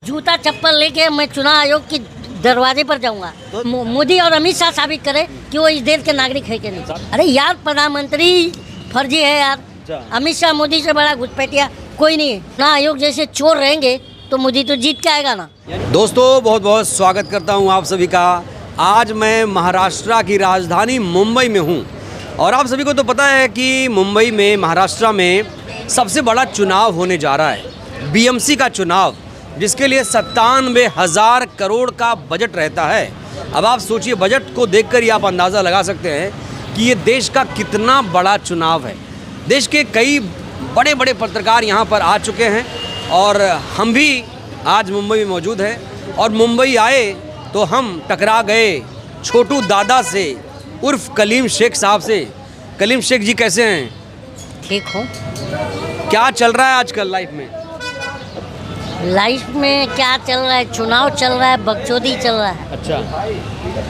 जूता चप्पल लेके मैं चुनाव आयोग के दरवाजे पर जाऊंगा तो मोदी और अमित शाह साबित करे कि वो इस देश के नागरिक है कि नहीं। अरे यार प्रधानमंत्री फर्जी है यार। अमित शाह मोदी से बड़ा घुसपैठिया कोई नहीं है। चुनाव आयोग जैसे चोर रहेंगे तो मोदी तो जीत के आएगा ना। दोस्तों बहुत बहुत स्वागत करता हूं आप सभी का। आज मैं महाराष्ट्र की राजधानी मुंबई में हूं और आप सभी को तो पता है कि मुंबई में महाराष्ट्र में सबसे बड़ा चुनाव होने जा रहा है, बीएमसी का चुनाव, जिसके लिए 97,000 करोड़ का बजट रहता है। अब आप सोचिए, बजट को देखकर ही आप अंदाज़ा लगा सकते हैं कि ये देश का कितना बड़ा चुनाव है। देश के कई बड़े बड़े पत्रकार यहाँ पर आ चुके हैं और हम भी आज मुंबई में मौजूद हैं। और मुंबई आए तो हम टकरा गए छोटू दादा से उर्फ कलीम शेख साहब से। कलीम शेख जी कैसे हैं? ठीक हूँ। क्या चल रहा है आजकल लाइफ में? लाइफ में क्या चल रहा है? चुनाव चल रहा है, बकचोदी चल रहा है। अच्छा,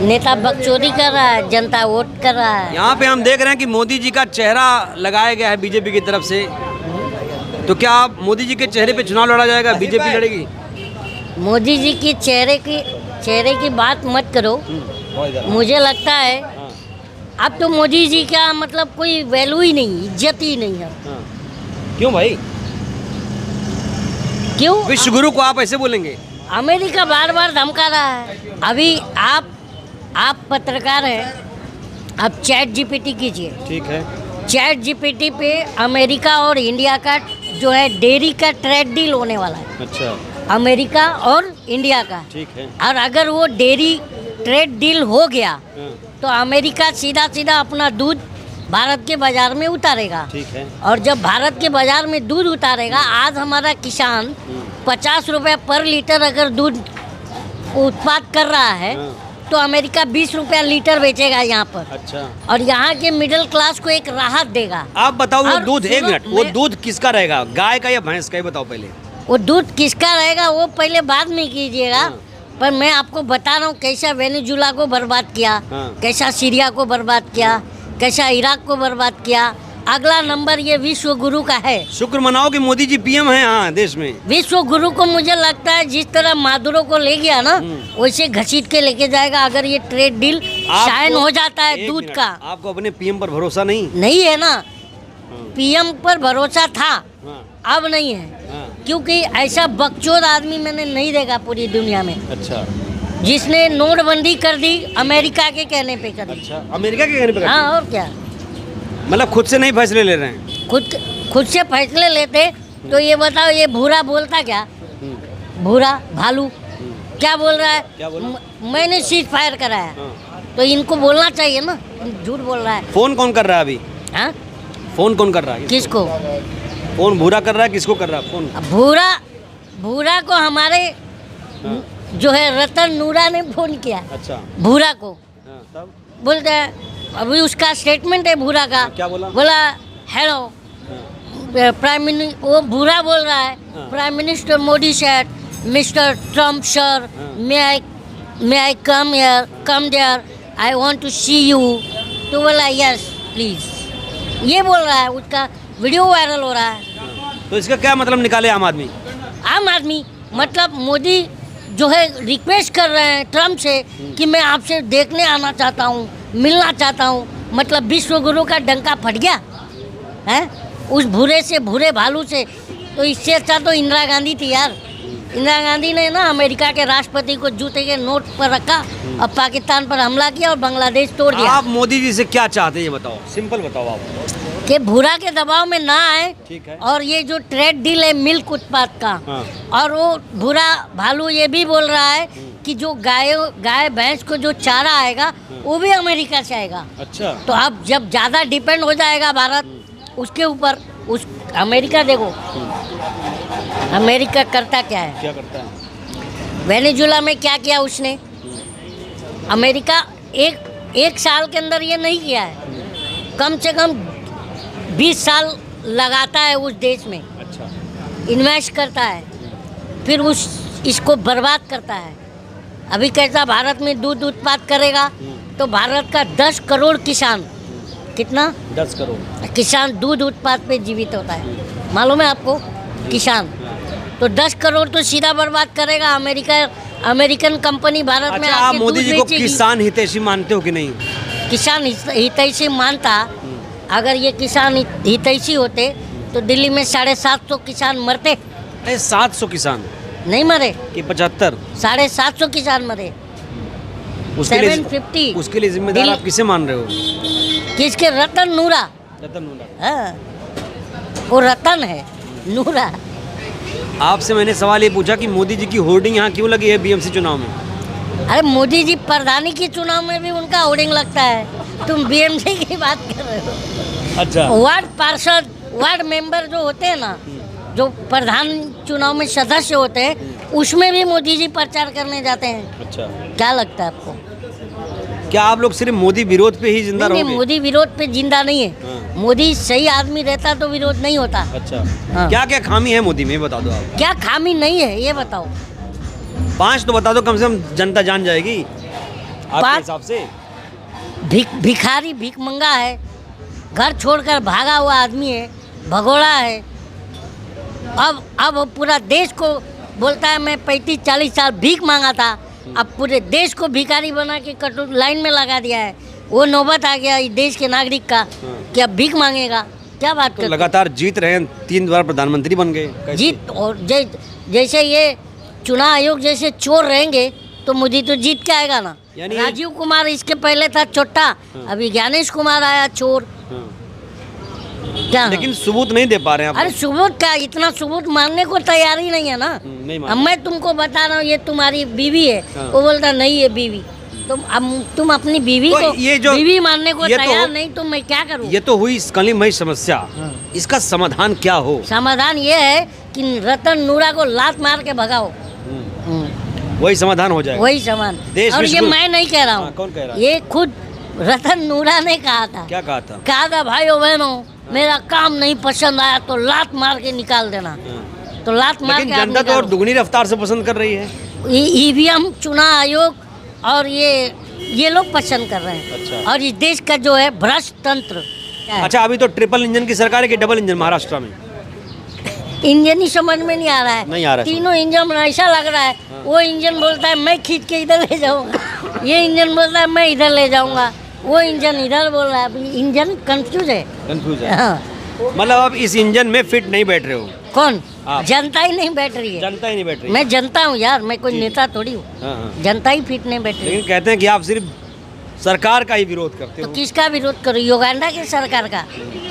नेता बकचोदी कर रहा है, जनता वोट कर रहा है। यहाँ पे हम देख रहे हैं कि मोदी जी का चेहरा लगाया गया है बीजेपी की तरफ से। तो क्या मोदी जी के चेहरे पे चुनाव लड़ा जाएगा? बीजेपी लड़ेगी? मोदी जी की चेहरे की बात मत करो। मुझे लगता है अब तो मोदी जी का मतलब कोई वैल्यू ही नहीं, इज्जत ही नहीं है। क्यों भाई? क्यों? विश्व गुरु को आप ऐसे बोलेंगे? अमेरिका बार बार धमका रहा है। अभी आप पत्रकार हैं, आप चैट जीपीटी कीजिए। ठीक है। चैट जीपीटी पे अमेरिका और इंडिया का जो है डेयरी का ट्रेड डील होने वाला है। अच्छा, अमेरिका और इंडिया का। ठीक है। और अगर वो डेयरी ट्रेड डील हो गया तो अमेरिका सीधा सीधा अपना दूध भारत के बाजार में उतारेगा। ठीक है। और जब भारत के बाजार में दूध उतारेगा, आज हमारा किसान 50 रुपये पर लीटर अगर दूध उत्पाद कर रहा है तो अमेरिका 20 रुपया लीटर बेचेगा यहाँ पर। अच्छा। और यहाँ के मिडिल क्लास को एक राहत देगा। आप बताओ, वो दूध, एक सुनो, मिनट, वो दूध किसका रहेगा? गाय का या भैंस का? ये बताओ पहले। वो दूध किसका रहेगा वो पहले बाद में कीजिएगा। पर मैं आपको बता रहा हूँ कैसा वेनेजुला को बर्बाद किया, कैसा सीरिया को बर्बाद किया, कैसा इराक को बर्बाद किया। अगला नंबर ये विश्व गुरु का है। शुक्र मनाओ कि मोदी जी पीएम हैं यहाँ देश में। विश्व गुरु को मुझे लगता है जिस तरह मादुरो को ले गया ना, वैसे घसीट के लेके जाएगा अगर ये ट्रेड डील साइन हो जाता है दूध का। आपको अपने पीएम पर भरोसा नहीं है ना? पीएम पर भरोसा था, अब नहीं है। क्योंकि ऐसा बकचोद आदमी मैंने नहीं देखा पूरी दुनिया में। अच्छा। जिसने नोटबंदी कर दी अमेरिका के कहने पे कर दी। अच्छा, अमेरिका के कहने पे? हाँ, और क्या? मतलब खुद से नहीं फैसले ले रहे हैं? खुद से फैसले लेते तो ये बताओ, ये भूरा बोलता क्या? भूरा भालू क्या बोल रहा है? क्या बोला? मैंने सीज फायर कराया। तो इनको बोलना चाहिए ना, झूठ बोल रहा है। फोन कौन कर रहा है अभी? हाँ, फोन कौन कर रहा है? किसको फोन? भूरा कर रहा है? किसको कर रहा है फोन? भूरा को हमारे जो है रतन नूरा ने फोन किया। अच्छा। भूरा को तब बोलते हैं, अभी उसका स्टेटमेंट है भूरा का। क्या बोला? बोला हेलो प्राइम मिनिस्टर, वो भूरा बोल रहा है। Prime minister Modi said mister Trump sir may I come there I want to see you. तो बोला यस प्लीज, ये बोल रहा है। उसका वीडियो वायरल हो रहा है। तो इसका क्या मतलब निकाले आम आदमी? आम आदमी मतलब मोदी जो है रिक्वेस्ट कर रहे हैं ट्रम्प से कि मैं आपसे देखने आना चाहता हूँ, मिलना चाहता हूँ। मतलब विश्व गुरु का डंका फट गया है उस भूरे से, भूरे भालू से। तो इससे अच्छा तो इंदिरा गांधी थी यार। इंदिरा गांधी ने ना अमेरिका के राष्ट्रपति को जूते के नोट पर रखा और पाकिस्तान पर हमला किया और बांग्लादेश तोड़ दिया। आप मोदी जी से क्या चाहते हैं ये बताओ, सिंपल बताओ आप। कि भूरा के दबाव में ना आए। ठीक है। और ये जो ट्रेड डील है मिल्क उत्पाद का, और वो भूरा भालू ये भी बोल रहा है कि जो गाय भैंस को जो चारा आएगा वो भी अमेरिका से आएगा। अच्छा। तो अब जब ज़्यादा डिपेंड हो जाएगा भारत उसके ऊपर, उस अमेरिका देखो अमेरिका करता क्या है? क्या करता है? वेनेजुला में क्या किया उसने? अमेरिका एक साल के अंदर ये नहीं किया है, कम से कम 20 साल लगाता है उस देश में। अच्छा। इन्वेस्ट करता है, फिर इसको बर्बाद करता है। अभी कैसा भारत में दूध उत्पाद करेगा तो भारत का 10 करोड़ किसान, कितना? 10 करोड़ किसान दूध उत्पाद पे जीवित होता है। मालूम है आपको? किसान तो 10 करोड़ तो सीधा बर्बाद करेगा। अमेरिकन कंपनी भारत में अच्छा, आप आके मोदी दूध जी को बेचेगी। किसान हितैषी मानते हो कि नहीं? किसान हितैषी मानता, अगर ये किसान हितैषी होते तो दिल्ली में 750 किसान मरते, अरे 700 किसान नहीं मरे। कि 75? 750 किसान मरे। उसके लिए 750 उसके लिए जिम्मेदार दिल्ली- आप किसे मान रहे हो? किसके? रतन नूरा। रतन नूरा। हाँ, वो रतन है, नूरा। आपसे मैंने सवाल ये पूछा कि मोदी जी की होर्डिंग यहाँ क्यों लगी है बीएमसी चुनाव में? अरे मोदी जी प्रधानी की चुनाव में भी उनका होर्डिंग लगता है, तुम बीएमसी की बात कर रहे हो। अच्छा, वार्ड पार्षद, वार्ड मेंबर जो होते हैं ना, जो प्रधान चुनाव में सदस्य होते हैं, उसमें भी मोदी जी प्रचार करने जाते हैं। अच्छा, क्या लगता है आपको? क्या आप लोग सिर्फ मोदी विरोध पे ही जिंदा नहीं, रहोगे? मोदी विरोध पे जिंदा नहीं है। हाँ। मोदी सही आदमी रहता तो विरोध नहीं होता। अच्छा, हाँ। क्या क्या खामी है मोदी में, बता दो आप। क्या खामी नहीं है ये बताओ। 5 तो बता दो, कम से कम जनता जान जाएगी आपके 5? हिसाब से। भिखारी, भीख मंगा है, घर छोड़कर भागा हुआ आदमी है, भगोड़ा है। अब पूरा देश को बोलता है मैं 35-40 साल भीख मांगा था, अब पूरे देश को भिखारी बना के कटोर लाइन में लगा दिया है। वो नौबत आ गया इस देश के नागरिक का कि अब भीख मांगेगा। क्या बात तो कर? लगातार जीत रहे हैं, 3 बार प्रधानमंत्री बन गए। कैसे? जीत, और जैसे ये चुनाव आयोग जैसे चोर रहेंगे तो मोदी तो जीत के आएगा ना। यानी राजीव कुमार इसके पहले था चोट्टा, अभी ज्ञानेश कुमार आया चोर। हाँ। क्या? लेकिन सबूत नहीं दे पा रहे हैं आप अरे लोग। सबूत क्या, इतना सबूत मानने को तैयार ही नहीं है ना। नहीं अब मान। मैं तुमको बता रहा हूँ ये तुम्हारी बीवी है, हाँ। वो बोलता नहीं है बीवी। तुम अपनी बीवी तो को ये जो- बीवी मानने को ये तो- तैयार नहीं, तो मैं क्या करूँ? ये तो हुई कलिमय समस्या, इसका समाधान क्या हो? समाधान ये है कि रतन नूरा को लात मार के भगाओ। वही समाधान हो जाएगा। वही समान। देश और ये विश्व- मैं नहीं कह रहा हाँ, हूँ, कौन कह रहा है? ये खुद रतन नूरा ने कहा था। क्या कहा था? कहा था भाइयों बहनों, मेरा काम नहीं पसंद आया तो लात मार के निकाल देना। हाँ। तो लात मार लेकिन के आप जनता तो और निकालो। दुगनी रफ्तार से पसंद कर रही है। ईवीएम, चुनाव आयोग और ये लोग पसंद कर रहे हैं। अच्छा। और इस देश का जो है भ्रष्ट तंत्र क्या है? अच्छा, अभी तो ट्रिपल इंजन की सरकार है कि डबल इंजन महाराष्ट्र में? इंजन ही समझ में नहीं आ रहा है। नहीं आ रहा है। तीनों इंजन ऐसा लग रहा है, वो इंजन बोलता है मैं खींच के इधर ले जाऊंगा, ये इंजन बोलता है मैं इधर ले जाऊंगा, वो इंजन इधर बोल रहा है। अभी इंजन कंफ्यूज है। कंफ्यूज है। हाँ। मतलब आप इस इंजन में फिट नहीं बैठ रहे हो? कौन? आप। जनता ही नहीं बैठ रही है। जनता ही नहीं बैठ रही। मैं जनता हूँ यार, मैं कोई नेता थोड़ी हूँ। हाँ, हाँ। जनता ही फिट नहीं बैठ रही है। लेकिन कहते हैं कि आप सिर्फ सरकार का ही विरोध करते तो हो। किसका विरोध करूँ? युगांडा की सरकार का।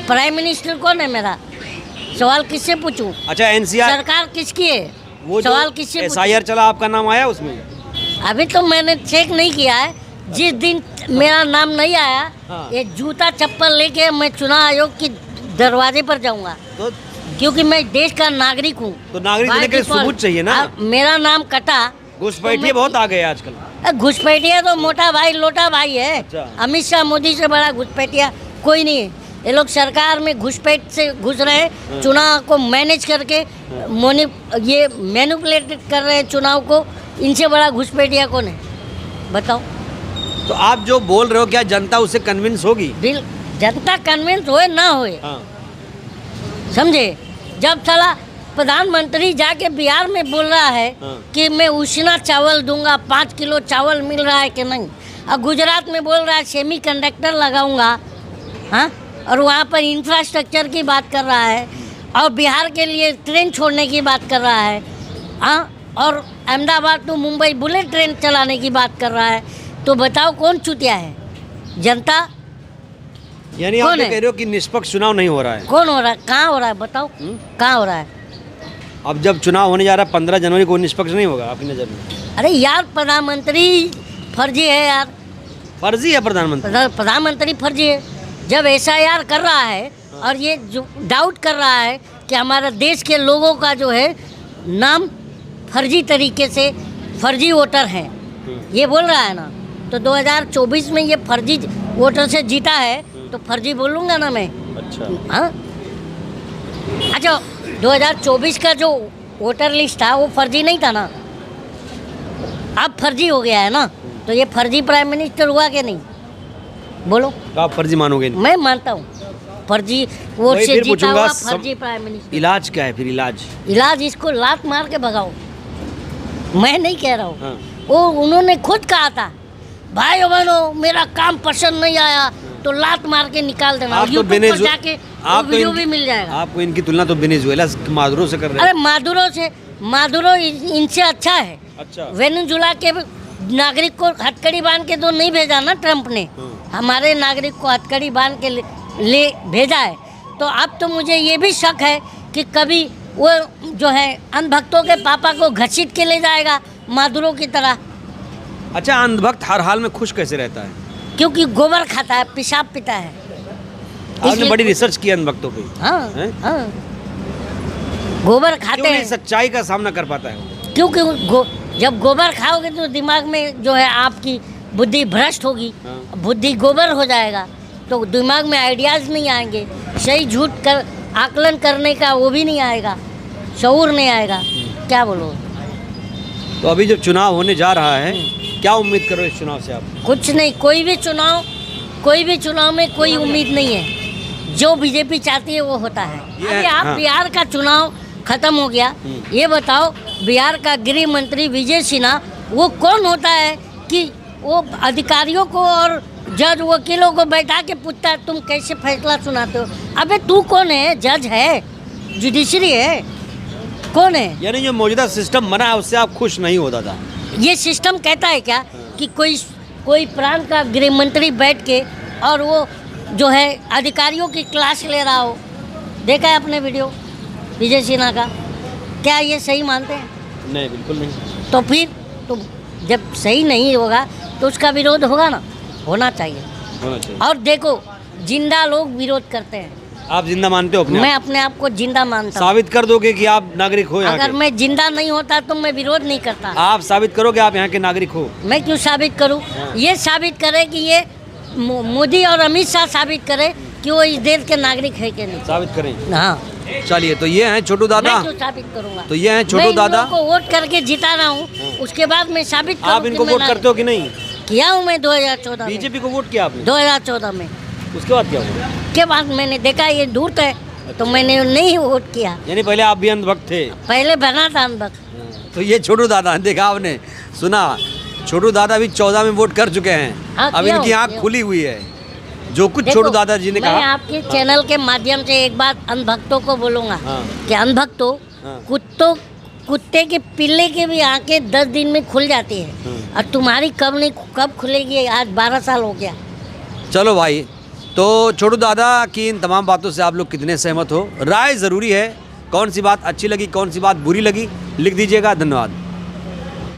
प्राइम मिनिस्टर कौन है मेरा? सवाल किससे पूछूं? अच्छा, एनसीआर सरकार किसकी है? वो सवाल जो किससे पूछूं? एसआईआर चला, आपका नाम आया उसमें? अभी तो मैंने चेक नहीं किया है। जिस दिन मेरा नाम नहीं आया, हाँ। ये जूता चप्पल लेके मैं चुनाव आयोग के दरवाजे पर जाऊंगा, तो क्योंकि मैं देश का नागरिक हूँ। तो नागरिक होने के लिए सबूत चाहिए ना। अब मेरा नाम कटा। घुसपैठिए बहुत आ गए आजकल। घुसपैठिया तो मोटा भाई लोटा भाई है। अच्छा। अमित शाह मोदी से बड़ा घुसपैठिया कोई नहीं है। ये लोग सरकार में घुसपैठ से घुस रहे हैं, चुनाव को मैनेज करके ये मैनिपुलेट कर रहे हैं चुनाव को। इनसे बड़ा घुसपैठिया कौन है बताओ? तो आप जो बोल रहे हो, क्या जनता उससे कन्विंस होगी? बिल जनता कन्विंस होए ना होए, हाँ। समझे? जब साला प्रधानमंत्री जाके बिहार में बोल रहा है हाँ। कि मैं उष्णा चावल दूंगा, 5 किलो चावल मिल रहा है कि नहीं, और गुजरात में बोल रहा है सेमी कंडक्टर लगाऊंगा, हाँ, और वहाँ पर इंफ्रास्ट्रक्चर की बात कर रहा है, और बिहार के लिए ट्रेन छोड़ने की बात कर रहा है, हाँ, और Ahmedabad to Mumbai bullet train चलाने की बात कर रहा है। तो बताओ कौन चुतिया है? जनता? यानी आप कौन ये है? कह रहे हो कि निष्पक्ष चुनाव नहीं हो रहा है? कौन हो रहा है? कहाँ हो रहा है बताओ? कहाँ हो रहा है? अब जब चुनाव होने जा रहा है 15 जनवरी को, निष्पक्ष नहीं होगा आपकी नज़र में? अरे यार प्रधानमंत्री फर्जी है यार। फर्जी है प्रधानमंत्री? प्रधानमंत्री फर्जी है। जब एसआईआर कर रहा है और ये जो डाउट कर रहा है कि हमारा देश के लोगों का जो है नाम फर्जी तरीके से फर्जी वोटर हैं, ये बोल रहा है ना, तो 2024 में ये फर्जी वोटर से जीता है तो फर्जी बोलूँगा ना मैं। अच्छा। हाँ, अच्छा 2024 का जो वोटर लिस्ट था वो फर्जी नहीं था ना, अब फर्जी हो गया है ना, तो ये फर्जी प्राइम मिनिस्टर हुआ कि नहीं? बोलो। तो आप फर्जी मानोगे नहीं? मैं मानता हूँ फर्जी वोट वही से फिर जीता पूछूंगा, हुआ फर्जी प्राइम मिनिस्टर। इलाज क्या है फिर इलाज? इलाज इसको लात मार के भगाओ, मैं नहीं कह रहा हूँ, हाँ। वो उन्होंने खुद कहा था, भाई बहनों मेरा काम पसंद नहीं आया तो लात मार के निकाल देना। आप तो यूट्यूब पर वेनेजुएला जाके वो वीडियो भी मिल जाएगा। आपको इनकी तुलना तो वेनेजुएला मादुरो से कर रहे अरे मादुरो इनसे अच्छा है। अच्छा। वेनेजुएला के नागरिक को हथकड़ी बांध के तो नहीं भेजा ना ट्रम्प ने, हमारे नागरिक को हथकड़ी बांध के ले भेजा है। तो अब तो मुझे ये भी शक है कि कभी वो जो है अंधभक्तों के पापा को घसीट के ले जाएगा मादुरो की तरह। अच्छा, अंधभक्त हर हाल में खुश कैसे रहता है? क्योंकि गोबर खाता है, पेशाब पीता है। आपने इसलिए- बड़ी रिसर्च की अंधभक्तों पे। हाँ हैं? हाँ, गोबर खाते क्यों नहीं हैं सच्चाई का सामना कर पाता है वो? क्योंकि जब गोबर खाओगे तो दिमाग में जो है आपकी बुद्धि भ्रष्ट होगी, हाँ। बुद्धि गोबर हो जाएगा, तो दिमाग में आइडियाज़ नहीं आएंगे, सही झूठ कर आकलन करने का वो भी नहीं आएगा, शऊर नहीं आएगा। क्या बोलो? तो अभी जब चुनाव होने जा रहा है, क्या उम्मीद करो इस चुनाव से आप? कुछ नहीं, कोई भी चुनाव में कोई उम्मीद नहीं है। जो बीजेपी चाहती है वो होता है। ये- अभी आप हाँ। बिहार का चुनाव खत्म हो गया, ये बताओ बिहार का गृह मंत्री विजय सिन्हा वो कौन होता है कि वो अधिकारियों को और जज वकीलों को बैठा के पूछता है तुम कैसे फैसला सुनाते हो? अबे तू कौन है? जज है, जुडिशरी है, कौन है? यानी जो मौजूदा सिस्टम बना है उससे आप खुश नहीं हो दादा? ये सिस्टम कहता है क्या कि कोई प्रांत का गृह मंत्री बैठ के और वो जो है अधिकारियों की क्लास ले रहा हो? देखा है आपने वीडियो विजय सिन्हा का? क्या ये सही मानते हैं? नहीं, बिल्कुल नहीं। तो फिर तो जब सही नहीं होगा तो उसका विरोध होगा ना, होना चाहिए। होना चाहिए। और देखो जिंदा लोग विरोध करते हैं, आप जिंदा मानते हो अपने मैं आप? अपने आप को जिंदा मानता हूँ। साबित कर दोगे कि आप नागरिक हो यहाँ अगर के? मैं जिंदा नहीं होता तो मैं विरोध नहीं करता। आप साबित करो कि आप यहाँ के नागरिक हो। मैं क्यों साबित करूं? हाँ। ये साबित करे कि ये मोदी और अमित शाह साबित करे कि वो इस देश के नागरिक है कि नहीं। साबित करें। हाँ, चलिए, तो ये हैं छोटू दादा। मैं क्यों साबित करूंगा? तो ये हैं मैं छोटू इन दादा। लोगों को वोट करके जिता रहा हूँ, उसके बाद मैं साबित करूं आप कि इनको मैं वोट नागरिक- करते हो कि नहीं? किया हूँ मैं 2014 में। बीजेपी को वोट किया आपने? 2014 में उसके बाद क्या हुआ? के बाद मैंने देखा ये धूर्त है तो मैंने नहीं वोट किया। यानी पहले आप भी अंधभक्त थे? पहले बना था अंधभक्त। तो ये छोटू दादा, देखा आपने, सुना? छोटू दादा भी 14 में वोट कर चुके हैं। हाँ, अब किया इनकी हूँ, आँख किया हूँ। खुली हुई है। जो कुछ देखो, छोटू दादाजी ने मैं कहा। आपके चैनल के माध्यम से एक बात अंधभक्तों को बोलूँगा हाँ। कि अंधभक्तों, हाँ। कुत्ते के पिल्ले की भी आंखें 10 दिन में खुल जाती है और तुम्हारी कब खुलेगी? आज 12 साल हो गया। चलो भाई, तो छोटू दादा की इन तमाम बातों से आप लोग कितने सहमत हो? राय ज़रूरी है। कौन सी बात अच्छी लगी, कौन सी बात बुरी लगी, लिख दीजिएगा। धन्यवाद।